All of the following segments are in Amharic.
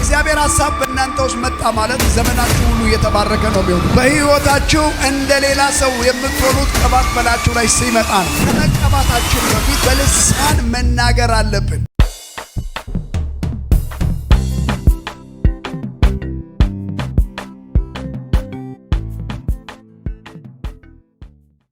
የእግዚአብሔር ሐሳብ በእናንተ ውስጥ መጣ ማለት ዘመናችሁ ሁሉ እየተባረከ ነው የሚሆነው። በሕይወታችሁ እንደ ሌላ ሰው የምትሆኑት ቅባት በላችሁ ላይ ሲመጣ ነው። ከመቀባታችን በፊት በልሳን መናገር አለብን።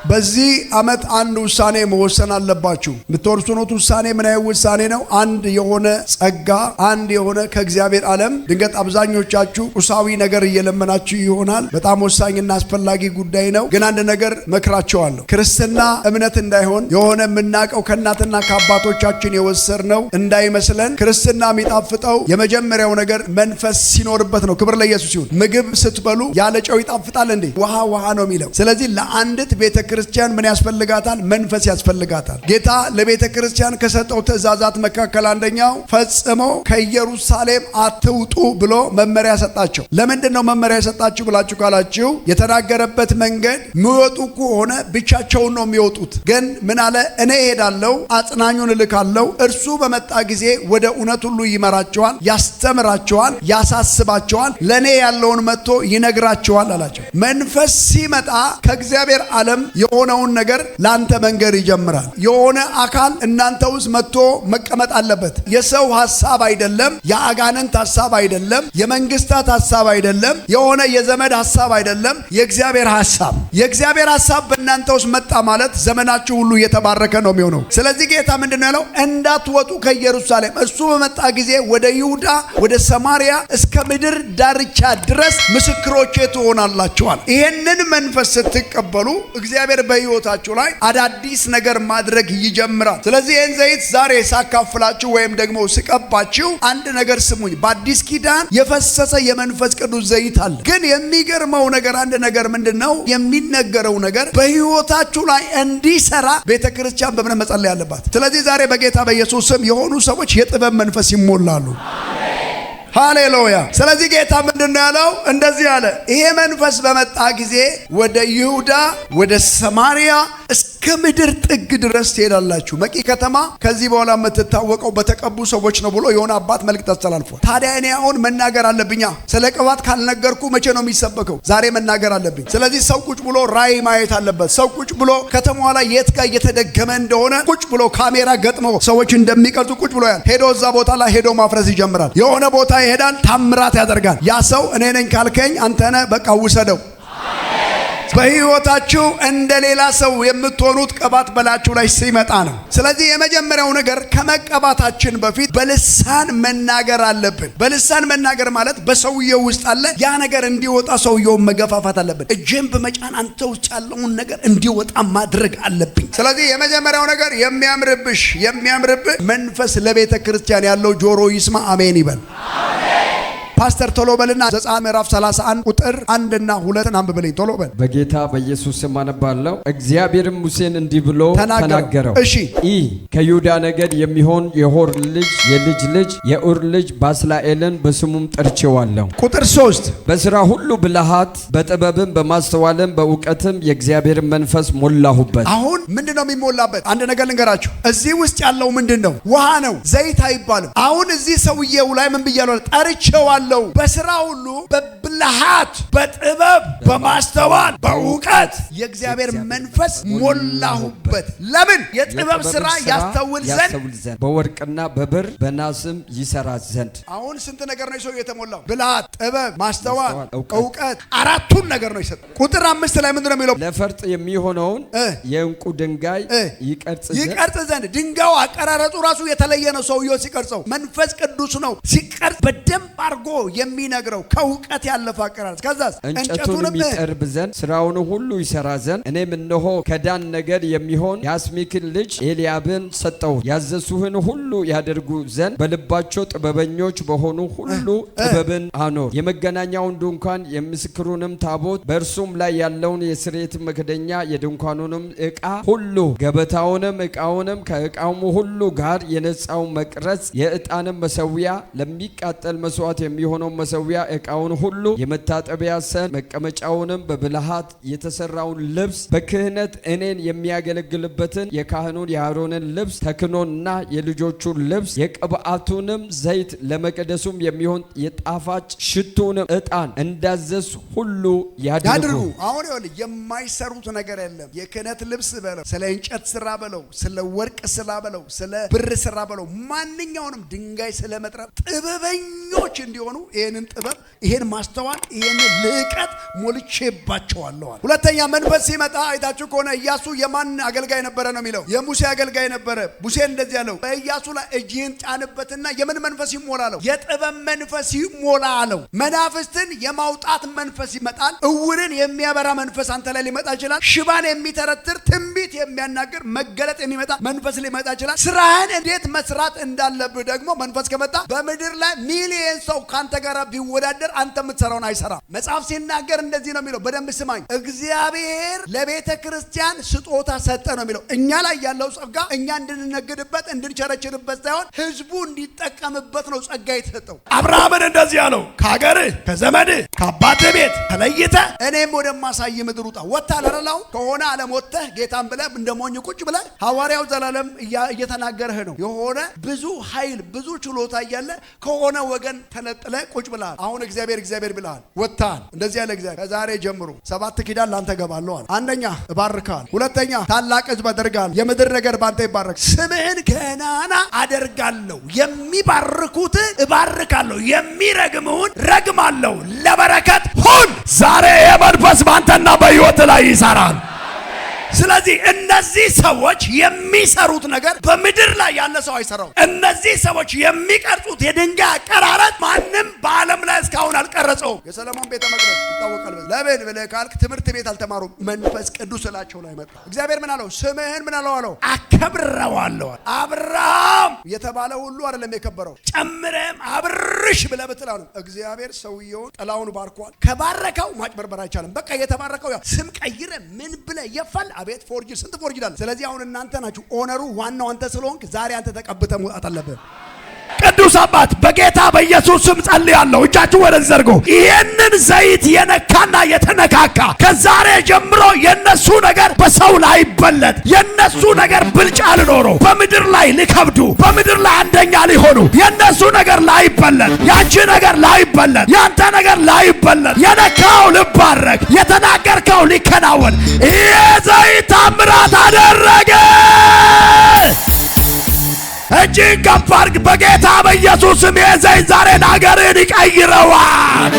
በዚህ ዓመት አንድ ውሳኔ መወሰን አለባችሁ። የምትወርሱት ውሳኔ ምን አይነት ውሳኔ ነው? አንድ የሆነ ጸጋ፣ አንድ የሆነ ከእግዚአብሔር ዓለም ድንገት አብዛኞቻችሁ ቁሳዊ ነገር እየለመናችሁ ይሆናል። በጣም ወሳኝና አስፈላጊ ጉዳይ ነው። ግን አንድ ነገር መክራችኋለሁ። ክርስትና እምነት እንዳይሆን የሆነ የምናውቀው ከእናትና ከአባቶቻችን የወሰድነው እንዳይመስለን። ክርስትና የሚጣፍጠው የመጀመሪያው ነገር መንፈስ ሲኖርበት ነው። ክብር ለኢየሱስ ይሁን። ምግብ ስትበሉ ያለ ጨው ይጣፍጣል እንዴ? ውሃ ነው የሚለው። ስለዚህ ለአንዲት ቤተ ክርስቲያን ምን ያስፈልጋታል? መንፈስ ያስፈልጋታል። ጌታ ለቤተ ክርስቲያን ከሰጠው ትእዛዛት መካከል አንደኛው ፈጽሞ ከኢየሩሳሌም አትውጡ ብሎ መመሪያ ሰጣቸው። ለምንድን ነው መመሪያ የሰጣችሁ ብላችሁ ካላችሁ የተናገረበት መንገድ የሚወጡ ከሆነ ብቻቸውን ነው የሚወጡት። ግን ምን አለ? እኔ እሄዳለሁ፣ አጽናኙን እልካለሁ፣ እርሱ በመጣ ጊዜ ወደ እውነት ሁሉ ይመራቸዋል፣ ያስተምራቸዋል፣ ያሳስባቸዋል፣ ለእኔ ያለውን መጥቶ ይነግራቸዋል አላቸው። መንፈስ ሲመጣ ከእግዚአብሔር ዓለም የሆነውን ነገር ላንተ መንገር ይጀምራል። የሆነ አካል እናንተ ውስጥ መጥቶ መቀመጥ አለበት። የሰው ሐሳብ አይደለም፣ የአጋንንት ሐሳብ አይደለም፣ የመንግስታት ሐሳብ አይደለም፣ የሆነ የዘመድ ሐሳብ አይደለም። የእግዚአብሔር ሐሳብ በእናንተ ውስጥ መጣ ማለት ዘመናችሁ ሁሉ እየተባረከ ነው የሚሆነው። ስለዚህ ጌታ ምንድነው ያለው? እንዳትወጡ ከኢየሩሳሌም እርሱ በመጣ ጊዜ ወደ ይሁዳ፣ ወደ ሰማሪያ እስከ ምድር ዳርቻ ድረስ ምስክሮቼ ትሆናላችኋል። ይሄንን መንፈስ ስትቀበሉ እግዚአብሔር በሕይወታችሁ ላይ አዳዲስ ነገር ማድረግ ይጀምራል። ስለዚህ ይህን ዘይት ዛሬ ሳካፍላችሁ ወይም ደግሞ ስቀባችሁ አንድ ነገር ስሙኝ። በአዲስ ኪዳን የፈሰሰ የመንፈስ ቅዱስ ዘይት አለ። ግን የሚገርመው ነገር አንድ ነገር ምንድነው? የሚነገረው ነገር በሕይወታችሁ ላይ እንዲሰራ ቤተ ክርስቲያን በእምነት መጸለይ አለባት። ስለዚህ ዛሬ በጌታ በኢየሱስ ስም የሆኑ ሰዎች የጥበብ መንፈስ ይሞላሉ። ሃሌሉያ። ስለዚህ ጌታ ምንድነው ያለው? እንደዚህ አለ፣ ይሄ መንፈስ በመጣ ጊዜ ወደ ይሁዳ፣ ወደ ሰማሪያ እስከ ምድር ጥግ ድረስ ትሄዳላችሁ። መቂ ከተማ ከዚህ በኋላ የምትታወቀው በተቀቡ ሰዎች ነው ብሎ የሆነ አባት መልእክት አስተላልፏል። ታዲያ እኔ አሁን መናገር አለብኛ። ስለ ቅባት ካልነገርኩ መቼ ነው የሚሰበከው? ዛሬ መናገር አለብኝ። ስለዚህ ሰው ቁጭ ብሎ ራእይ ማየት አለበት። ሰው ቁጭ ብሎ ከተማዋ ላይ የት ጋር እየተደገመ እንደሆነ ቁጭ ብሎ ካሜራ ገጥሞ ሰዎች እንደሚቀርጹ ቁጭ ብሎ ሄዶ እዛ ቦታ ላይ ሄዶ ማፍረስ ይጀምራል። የሆነ ቦታ ይሄዳል፣ ታምራት ያደርጋል። ያ ሰው እኔ ነኝ ካልከኝ አንተ ነህ፣ በቃ ውሰደው። በሕይወታችሁ እንደ ሌላ ሰው የምትሆኑት ቅባት በላችሁ ላይ ሲመጣ ነው። ስለዚህ የመጀመሪያው ነገር ከመቀባታችን በፊት በልሳን መናገር አለብን። በልሳን መናገር ማለት በሰውየው ውስጥ አለ ያ ነገር እንዲወጣ ሰውየውን መገፋፋት አለብን። እጄን በመጫን አንተ ውስጥ ያለውን ነገር እንዲወጣ ማድረግ አለብኝ። ስለዚህ የመጀመሪያው ነገር የሚያምርብህ መንፈስ ለቤተ ክርስቲያን ያለው ጆሮ ይስማ። አሜን ይበል። ፓስተር ቶሎ በልና ዘጸአት ምዕራፍ 31 ቁጥር 1 እና 2 አንብብልኝ ቶሎ በል። በጌታ በኢየሱስ ስም አነባለሁ። እግዚአብሔርም ሙሴን እንዲህ ብሎ ተናገረው። እሺ፣ ከይሁዳ ነገድ የሚሆን የሆር ልጅ የልጅ ልጅ የኡር ልጅ ባስላኤልን በስሙም ጠርቼዋለሁ። ቁጥር 3 በሥራ ሁሉ ብልሃት፣ በጥበብም በማስተዋልም በእውቀትም የእግዚአብሔር መንፈስ ሞላሁበት። አሁን ምንድነው የሚሞላበት? አንድ ነገር ልንገራችሁ። እዚህ ውስጥ ያለው ምንድነው? ውሃ ነው፣ ዘይት አይባልም። አሁን እዚህ ሰውዬው ላይ ምን ብያለሁ? ጠርቼዋለሁ። በሥራ ሁሉ በብልሃት፣ በጥበብ፣ በማስተዋል፣ በእውቀት የእግዚአብሔር መንፈስ ሞላሁበት። ለምን? የጥበብ ሥራ ያስተውል ዘንድ፣ በወርቅና በብር በናስም ይሰራ ዘንድ። አሁን ስንት ነገር ነው ሰው የተሞላው? ብልሃት፣ ጥበብ፣ ማስተዋል፣ እውቀት፣ አራቱን ነገር ነው የሰጠው። ቁጥር 5 ላይ ምንድነው የሚለው? ለፈርጥ የሚሆነውን የዕንቁ ድንጋይ ይቀርጽ ዘንድ። ድንጋዩ አቀራረጹ ራሱ የተለየ ነው። ሰውየው ሲቀርጸው መንፈስ ቅዱስ ነው ሲቀርጽ በደንብ አድርጎ የሚነግረው ከእውቀት ያለፈ አቀራረጽ። ከዛስ እንጨቱንም ይጠርብ ዘንድ ስራውን ሁሉ ይሰራ ዘንድ እኔም እነሆ ከዳን ነገድ የሚሆን የአስሚክን ልጅ ኤልያብን ሰጠው። ያዘዝሁህን ሁሉ ያደርጉ ዘንድ በልባቸው ጥበበኞች በሆኑ ሁሉ ጥበብን አኖር። የመገናኛውን ድንኳን የምስክሩንም ታቦት በእርሱም ላይ ያለውን የስርየት መክደኛ የድንኳኑንም ዕቃ ሁሉ ገበታውንም ዕቃውንም ከዕቃውም ሁሉ ጋር የነጻው መቅረዝ የዕጣንም መሠዊያ ለሚቃጠል መስዋዕት የሚሆነው መሠዊያ ዕቃውን ሁሉ የመታጠቢያ ሰን መቀመጫውንም በብልሃት የተሰራውን ልብስ በክህነት እኔን የሚያገለግልበትን የካህኑን የአሮንን ልብስ ተክኖና የልጆቹን ልብስ የቅብዓቱንም ዘይት ለመቅደሱም የሚሆን የጣፋጭ ሽቱንም ዕጣን እንዳዘዝ ሁሉ ያድርጉ። አሁን ይኸውልህ የማይሰሩት ነገር የለም። የክህነት ልብስ በለው፣ ስለ እንጨት ስራ በለው፣ ስለ ወርቅ ስራ በለው፣ ስለ ብር ስራ በለው፣ ማንኛውንም ድንጋይ ስለመጥረብ ጥበበኞች እንዲሆኑ ይሄንን ጥበብ፣ ይሄን ማስተዋል፣ ይሄን ልዕቀት ሞልቼባቸዋለሁ። ሁለተኛ መንፈስ ሲመጣ አይታችሁ ከሆነ ኢያሱ የማን አገልጋይ ነበረ ነው የሚለው? የሙሴ አገልጋይ ነበረ። ሙሴ እንደዚህ ያለው በኢያሱ ላይ እጅህን ጫንበትና የምን መንፈስ ይሞላ አለው? የጥበብ መንፈስ ይሞላ አለው። መናፍስትን የማውጣት መንፈስ ይመጣል። እውርን የሚያበራ መንፈስ አንተ ላይ ሊመጣ ይችላል። ሽባን የሚተረትር ትንቢት የሚያናገር መገለጥ የሚመጣ መንፈስ ሊመጣ ይችላል። ስራህን እንዴት መስራት እንዳለብህ ደግሞ መንፈስ ከመጣ በምድር ላይ ሚሊየን ሰው ካንተ ጋር ቢወዳደር አንተ የምትሰራውን አይሰራም። መጽሐፍ ሲናገር እንደዚህ ነው የሚለው። በደንብ ስማኝ። እግዚአብሔር ለቤተ ክርስቲያን ስጦታ ሰጠ ነው የሚለው። እኛ ላይ ያለው ጸጋ እኛ እንድንነግድበት እንድንቸረችርበት ሳይሆን ህዝቡ እንዲጠቀምበት ነው ጸጋ የተሰጠው። አብርሃምን እንደዚህ ያለው ከሀገርህ ከዘመድህ ከአባትህ ቤት ተለይተህ እኔም ወደማሳይ ምድር ውጣ። ወጥተህ አለላው ከሆነ ዓለም ወጥተህ ጌታን ብለህ እንደሞኝ ቁጭ ብለህ ሐዋርያው ዘላለም እየተናገረህ ነው። የሆነ ብዙ ኃይል ብዙ ችሎታ እያለ ከሆነ ወገን ተነጥለ ቁጭ ብለሃል። አሁን እግዚአብሔር ብለሃል፣ ወጥተሃል። እንደዚህ ያለ እግዚአብሔር ከዛሬ ጀምሮ 7 ኪዳን ላንተ ገባለሁ አለ። አንደኛ እባርካል፣ ሁለተኛ ታላቅ ሕዝብ አደርጋለሁ፣ የምድር ነገር ባንተ ይባረክ፣ ስምህን ገናና አደርጋለሁ፣ የሚባርኩት እባርካለሁ፣ የሚረግሙን ረግማለሁ፣ ለበረከት ሁን። ዛሬ የመንፈስ ባንተና በሕይወት ላይ ይሰራል። ስለዚህ እነዚህ ሰዎች የሚሰሩት ነገር በምድር ላይ ያለ ሰው አይሰራው። እነዚህ ሰዎች የሚቀርጹት የድንጋይ አቀራረጥ ማንም በዓለም ላይ እስካሁን አልቀረጸውም። የሰለሞን ቤተ መቅደስ ይታወቃል። ለምን ብለህ ካልክ ትምህርት ቤት አልተማሩም። መንፈስ ቅዱስ እላቸው ላይ መጣ። እግዚአብሔር ምን አለው? ስምህን ምን አለው? አከብረዋለሁ። አብርሃም የተባለ ሁሉ አይደለም የከበረው፣ ጨምረም አብርሽ ብለህ ብትለው ነው። እግዚአብሔር ሰውየውን ጥላውን ባርኳል። ከባረከው ማጭበርበር አይቻልም። በቃ የተባረከው ያ ስም ቀይረ ምን ብለህ የፋል ቤት ፎርጅ ስንት ፎርጅ አለ። ስለዚህ አሁን እናንተ ናችሁ ኦነሩ፣ ዋናው አንተ ስለሆንክ ዛሬ አንተ ተቀብተህ መውጣት አለብህ። ቅዱስ አባት በጌታ በኢየሱስ ስም ጸልያለሁ። እጃችሁ ወደዚህ ዘርጎ። ይሄንን ዘይት የነካና የተነካካ ከዛሬ ጀምሮ የነሱ ነገር በሰው ላይ ይበለጥ፣ የነሱ ነገር ብልጫ ሊኖረው፣ በምድር ላይ ሊከብዱ፣ በምድር ላይ አንደኛ ሊሆኑ፣ የነሱ ነገር ላይበለጥ፣ ያንቺ ነገር ላይበለጥ፣ ያንተ ነገር ላይበለጥ፣ የነካው ሊባረክ፣ የተናገርከው ሊከናወን ይሄ ዘይት ታምራት አደረገ። እጅን ከፍ አድርግ። በጌታ በኢየሱስ ስም የዘይት ዛሬን አገርን ይቀይረዋል።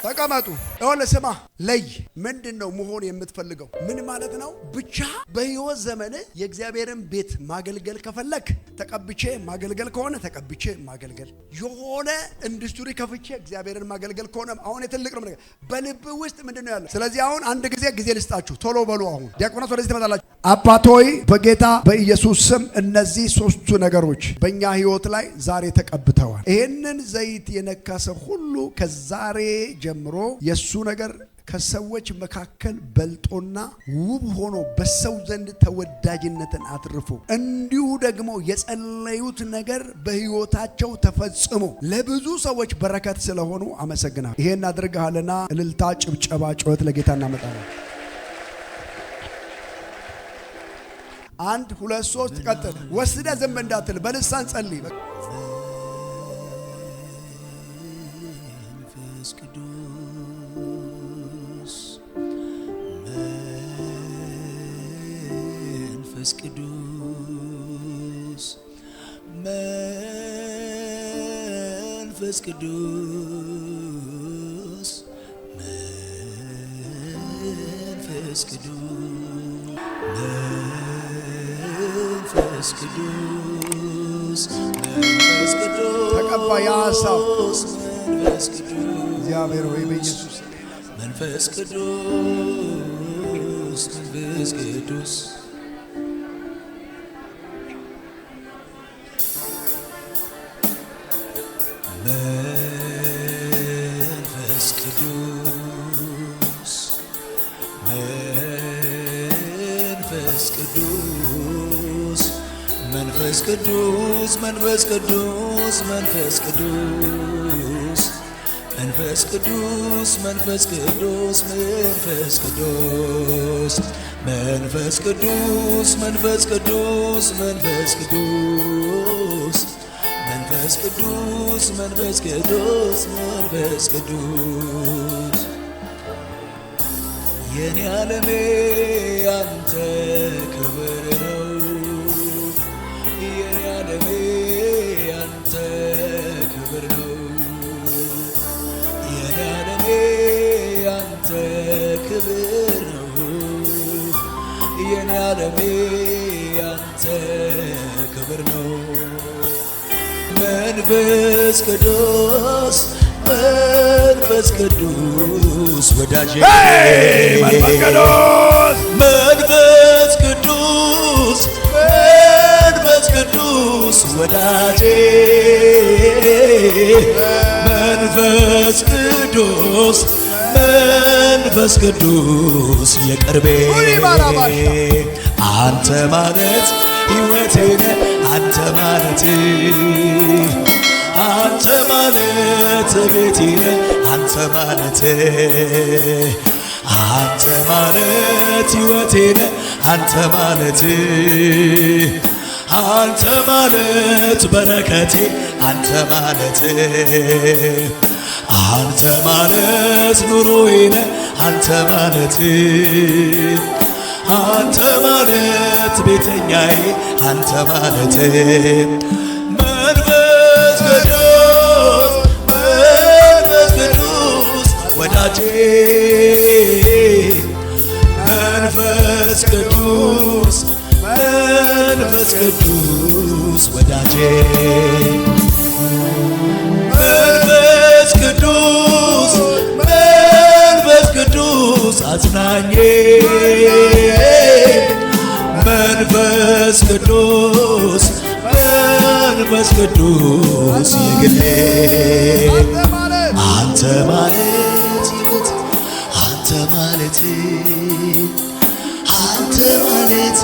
ተቀመጡ። ይኸውልህ ስማ፣ ለይ ምንድን ነው መሆን የምትፈልገው? ምን ማለት ነው? ብቻ በሕይወት ዘመን የእግዚአብሔርን ቤት ማገልገል ከፈለክ ተቀብቼ ማገልገል ከሆነ ተቀብቼ ማገልገል፣ የሆነ ኢንዱስትሪ ከፍቼ እግዚአብሔርን ማገልገል ከሆነ አሁን የትልቅ ነው ነገር በልብ ውስጥ ምንድን ነው ያለው? ስለዚህ አሁን አንድ ጊዜ ልስጣችሁ፣ ቶሎ በሉ። አሁን ዲያቆናት ወደዚህ ትመጣላችሁ። አባት ሆይ በጌታ በኢየሱስ ስም እነዚህ 3ቱ ነገሮች በእኛ ሕይወት ላይ ዛሬ ተቀብተዋል። ይህንን ዘይት የነካ ሰው ሁሉ ከዛሬ ጀምሮ የሱ ነገር ከሰዎች መካከል በልጦና ውብ ሆኖ በሰው ዘንድ ተወዳጅነትን አትርፎ እንዲሁ ደግሞ የጸለዩት ነገር በሕይወታቸው ተፈጽሞ ለብዙ ሰዎች በረከት ስለሆኑ አመሰግናለሁ። ይሄን አድርገሃልና እልልታ፣ ጭብጨባ፣ ጩኸት ለጌታ እናመጣለን። 1 2 3 ቀጥል። ወስደ ዝም እንዳትል በልሳን ጸልይ። መንፈስ ቅዱስ መንፈስ ቅዱስ መንፈስ ቅዱስ መንፈስ ቅዱስ መንፈስ ቅዱስ ተቀባ ያሳው መንፈስ ቅዱስ እግዚአብሔር ሆይ በኢየሱስ መንፈስ ቅዱስ መንፈስ ቅዱስ መንፈስ ቅዱስ መንፈስ ቅዱስ መንፈስ ቅዱስ መንፈስ ቅዱስ መንፈስ ቅዱስ መንፈስ ቅዱስ መንፈስ ቅዱስ መንፈስ ቅዱስ መንፈስ ቅዱስ መንፈስ ቅዱስ መንፈስ ቅዱስ መንፈስ ቅዱስ መንፈስ ቅዱስ መንፈስ ቅዱስ የኔ ዓለሜ ያንተ ክብር ነው የኔ ዓለሜ ያንተ ክብር ነው የኔ ዓለሜ ያንተ ክብር ነው የኔ ዓለሜ ያንተ ክብር ነው መንፈስ ቅዱስ መንፈስ ቅዱስ ወዳጄ መንፈስ ቅዱስ መንፈስ ቅዱስ መንፈስ ቅዱስ ወዳጄ መንፈስ ቅዱስ መንፈስ ቅዱስ የቅርቤ አንተ ማለት ሕይወቴ ነህ አንተ ማለት አንተ ማለት ቤቴ ነህ አንተ ማለት አንተ ማለት ሕይወቴ ነህ አንተ ማለት አንተ ማለት በረከቴ አንተ ማለት አንተ ማለት ኑሮዬ ነህ አንተ ማለት አንተ ማለት ቤተኛዬ አንተ ማለት መንፈስ ቅዱስ መንፈስ ቅዱስ ወዳጄ መንፈስ ቅዱስ መንፈስ ቅዱስ ወዳጄ መንፈስ ቅዱስ መንፈስ ቅዱስ አጽናኜ መንፈስ ቅዱስ መንፈስ ቅዱስ የግሌ አንተ ማለት ሕይወት አንተ ማለት አንተ ማለት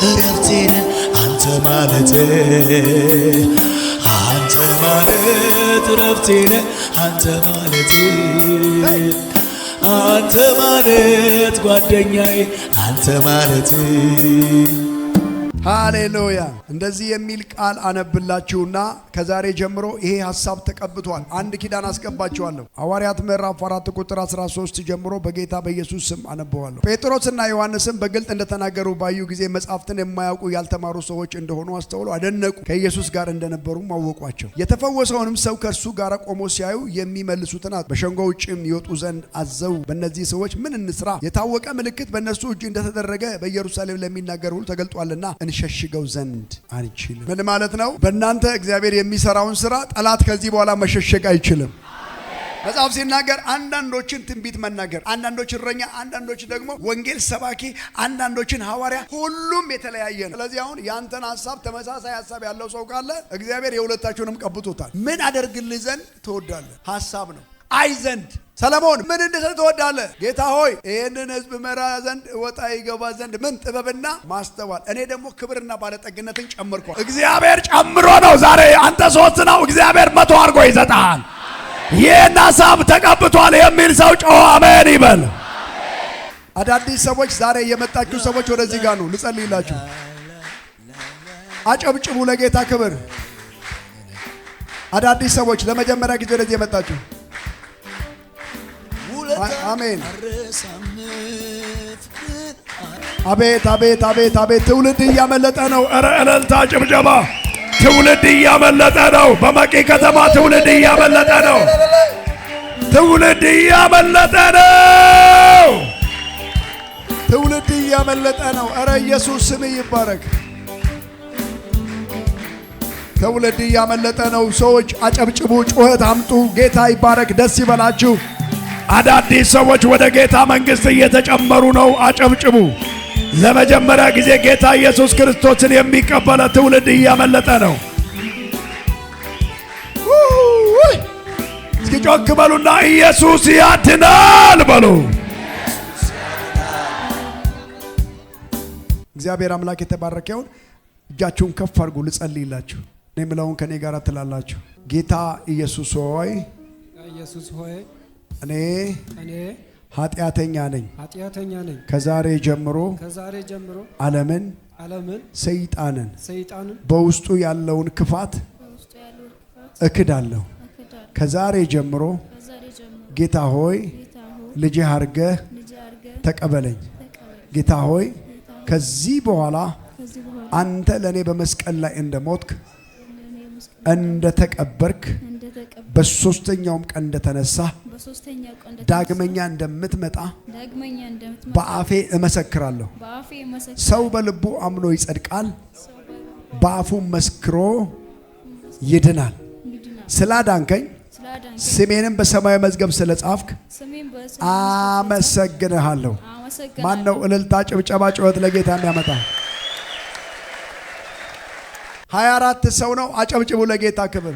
እረፍቴ ነህ አንተ ማለት አንተ ማለት እረፍቴ ነህ አንተ ማለት አንተ ማለት ጓደኛዬ አንተ ማለት ሃሌሉያ። እንደዚህ የሚል ቃል አነብላችሁና ከዛሬ ጀምሮ ይሄ ሐሳብ ተቀብቷል። አንድ ኪዳን አስገባችኋለሁ። ሐዋርያት ምዕራፍ 4 ቁጥር 13 ጀምሮ በጌታ በኢየሱስ ስም አነበዋለሁ። ጴጥሮስና ዮሐንስም በግልጥ እንደተናገሩ ባዩ ጊዜ መጻሕፍትን የማያውቁ ያልተማሩ ሰዎች እንደሆኑ አስተውለው አደነቁ። ከኢየሱስ ጋር እንደነበሩ አወቋቸው። የተፈወሰውንም ሰው ከእርሱ ጋር ቆሞ ሲያዩ የሚመልሱትን በሸንጎ ውጭም ይወጡ ዘንድ አዘው በእነዚህ ሰዎች ምን እንስራ? የታወቀ ምልክት በእነርሱ እጅ እንደተደረገ በኢየሩሳሌም ለሚናገር ሁሉ ተገልጧልና እንሸሽገው ዘንድ አንችልም። ምን ማለት ነው? በእናንተ እግዚአብሔር የሚሰራውን ስራ ጠላት ከዚህ በኋላ መሸሸግ አይችልም። መጽሐፍ ሲናገር አንዳንዶችን ትንቢት መናገር፣ አንዳንዶች እረኛ፣ አንዳንዶች ደግሞ ወንጌል ሰባኪ፣ አንዳንዶችን ሐዋርያ፣ ሁሉም የተለያየ ነው። ስለዚህ አሁን ያንተን ሐሳብ ተመሳሳይ ሐሳብ ያለው ሰው ካለ እግዚአብሔር የሁለታችሁንም ቀብቶታል። ምን አደርግልህ ዘንድ ትወዳለህ? ሐሳብ ነው። አይ ዘንድ ሰለሞን ምን እንድሰጥ ትወዳለህ? ጌታ ሆይ ይህንን ሕዝብ መራ ዘንድ ወጣ ይገባ ዘንድ ምን ጥበብና ማስተዋል፣ እኔ ደግሞ ክብርና ባለጠግነትን ጨምርኳል። እግዚአብሔር ጨምሮ ነው። ዛሬ አንተ 3 ነው፣ እግዚአብሔር 100 አድርጎ ይሰጣል። ይህን ሐሳብ ተቀብቷል የሚል ሰው ጮኸ አሜን ይበል። አዳዲስ ሰዎች ዛሬ የመጣችሁ ሰዎች ወደዚህ ጋር ነው ልጸልይላችሁ። አጨብጭቡ ለጌታ ክብር። አዳዲስ ሰዎች ለመጀመሪያ ጊዜ ወደዚህ የመጣችሁ አሜን። አቤት አቤት አቤት አቤት! ትውልድ እያመለጠ ነው። ኧረ እልልታ ጭብጨባ! ትውልድ እያመለጠ ነው። በመቂ ከተማ ትውልድ እያመለጠ ነው። ትውልድ እያመለጠ ነው። ትውልድ እያመለጠ ነው። ኧረ ኢየሱስ ስም ይባረክ። ትውልድ እያመለጠ ነው። ሰዎች አጨብጭቡ፣ ጩኸት አምጡ። ጌታ ይባረክ። ደስ ይበላችሁ። አዳዲስ ሰዎች ወደ ጌታ መንግሥት እየተጨመሩ ነው። አጨብጭቡ። ለመጀመሪያ ጊዜ ጌታ ኢየሱስ ክርስቶስን የሚቀበለ ትውልድ እያመለጠ ነው። እስኪ ጮክ በሉና ኢየሱስ ያድናል በሉ። እግዚአብሔር አምላክ የተባረከ ይሁን። እጃችሁን ከፍ አድርጉ ልጸልይላችሁ። እኔ የምለውን ከኔ ጋር ትላላችሁ። ጌታ ኢየሱስ ሆይ እኔ ኃጢአተኛ ነኝ። ከዛሬ ጀምሮ ዓለምን ሰይጣንን በውስጡ ያለውን ክፋት እክዳለሁ። ከዛሬ ጀምሮ ጌታ ሆይ ልጅ አድርገህ ተቀበለኝ። ጌታ ሆይ ከዚህ በኋላ አንተ ለኔ በመስቀል ላይ እንደሞትክ እንደተቀበርክ በሶስተኛውም ቀን እንደተነሳ ዳግመኛ እንደምትመጣ በአፌ እመሰክራለሁ። ሰው በልቡ አምኖ ይጸድቃል፣ በአፉ መስክሮ ይድናል። ስላዳንከኝ ስሜንም በሰማያዊ መዝገብ ስለጻፍክ አመሰግንሃለሁ። ማን ነው እልልታ፣ ጭብጨባ፣ ጩኸት ለጌታ የሚያመጣ? 24 ሰው ነው። አጨብጭቡ ለጌታ ክብር።